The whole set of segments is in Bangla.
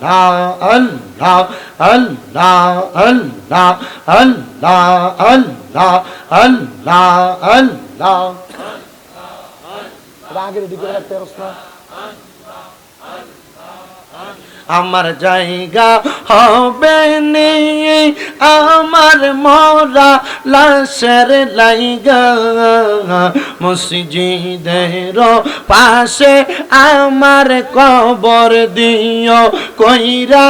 আল্লাহ আল্লাহ আল্লাহ আল্লাহ আল্লাহ আল্লাহ আল্লাহ আগের দিকে রাখতে পারছ না আমার জায়গা হবে নেই আমার মরা লাশের লাইগা মসজিদের পাশে আমার কবর দিও কইরা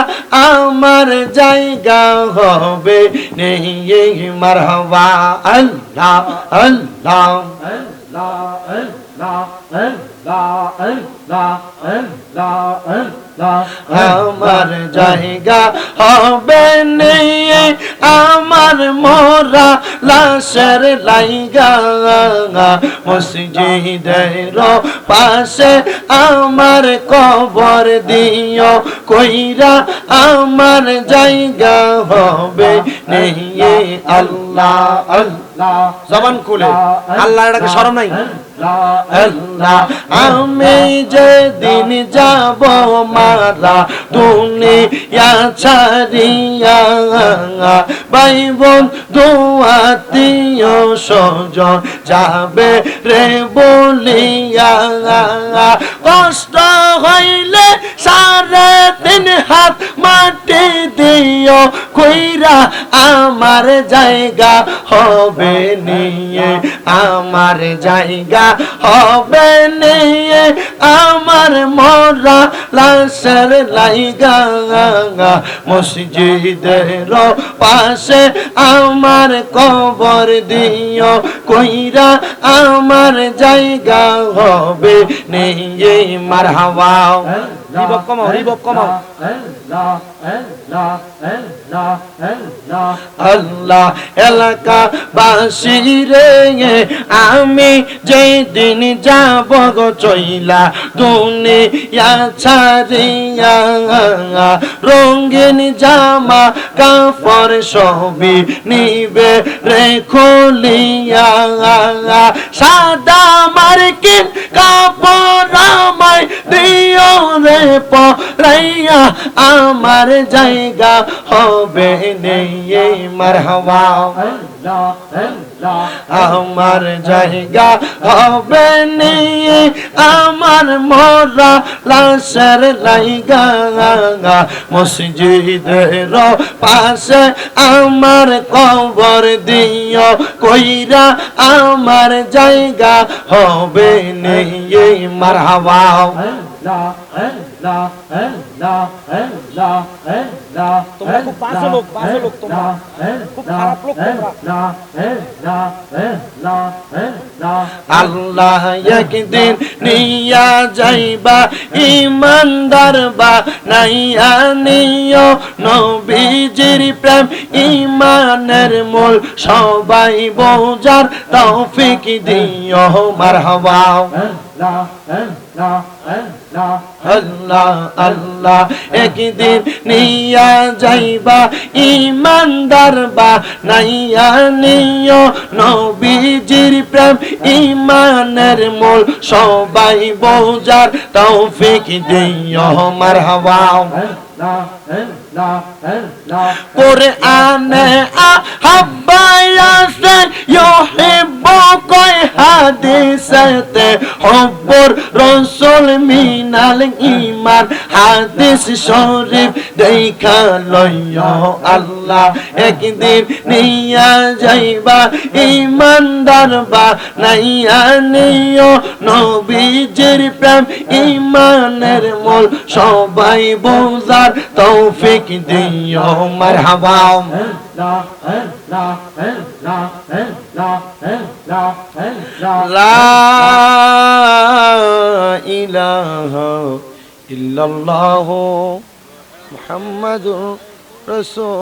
আমার জায়গা হবে নেই মারহাবা আল্লাহ আল্লাহ আল্লাহ আল্লাহ আল্লাহ আল্লাহ আল্লাহ আমার জায়গা হবে নেই আমার মরা লাশের লাইগা মসজিদের পাশে আমার কবর দিও কইরা আমার জায়গা হবে নেই আল্লাহ আল্লাহ জবান খুলে আল্লাহর ডাকে শরম নাই আল্লাহ আমি যেদিন যাব মারা দুনিয়া ছাড়িয়া ভাই বন্ধু আত্মীয় স্বজন যাবে রে বলিয়া কষ্ট হইলে 3.5 হাত মাটি দিও কইরা আমার জায়গা হবে নিয়ে আমার জায়গা হবে নিয়ে আমার মরা লাশের লাইগা মসজিদের পাশে আমার কবর দিও কইরা আমার জায়গা হবে নিয়ে মারহাবা রিবক কমাও রিবক কমাও আল্লাহ এলাকা বাসী রে আমি যেদিন যাব গো চইলা দুনিয়া ছাড়িয়া রঙিন জামা কাপড় সবই নিবে রে খুলিয়া সাদা মার্কিন কাপড় আমায় দিও রে পরাইয়া আমার জায়গা হবে নেই মারহাবা আমার জায়গা হবে নেই আমার মরা লাশের লাইগা মসজিদের পাশে আমার কবর দিও কইরা আমার জায়গা হবে নেই মারহাবা তোমরা খুব বাজে লোক তোমরা খুব খারাপ লোক তোমরা আল্লাহ একদিন নিয়া যাইবা ইমানদার বা নাইয়া নিও নবীজির প্রেম ইমানের মূল সবাই বোঝার তৌফিক দিও মারহাবা আল্লাহ আল্লাহ একদিন নিয়া যাইবা ইমানদার বা নাইয়া নিও নবীজির প্রেম ইমানের মূল সবাই বোঝার তৌফিক দিও মারহাবা কুরআনে আহাব্বায়াসে ইউহিব্বু কয় হাদিসেতে হুব্বুর রাসূল মিনাল ঈমান হাদিস শরীফ দেখা লইও আল্লাহ একদিন নিয়া যাইবা ইমানদার বা নাইয়া নিও নবীজির প্রেম ইমানের মূল সবাই বোঝার তৌফিক দিও মারহাবা লা ইলাহা ইল্লাল্লাহু মুহাম্মাদুর রাসূল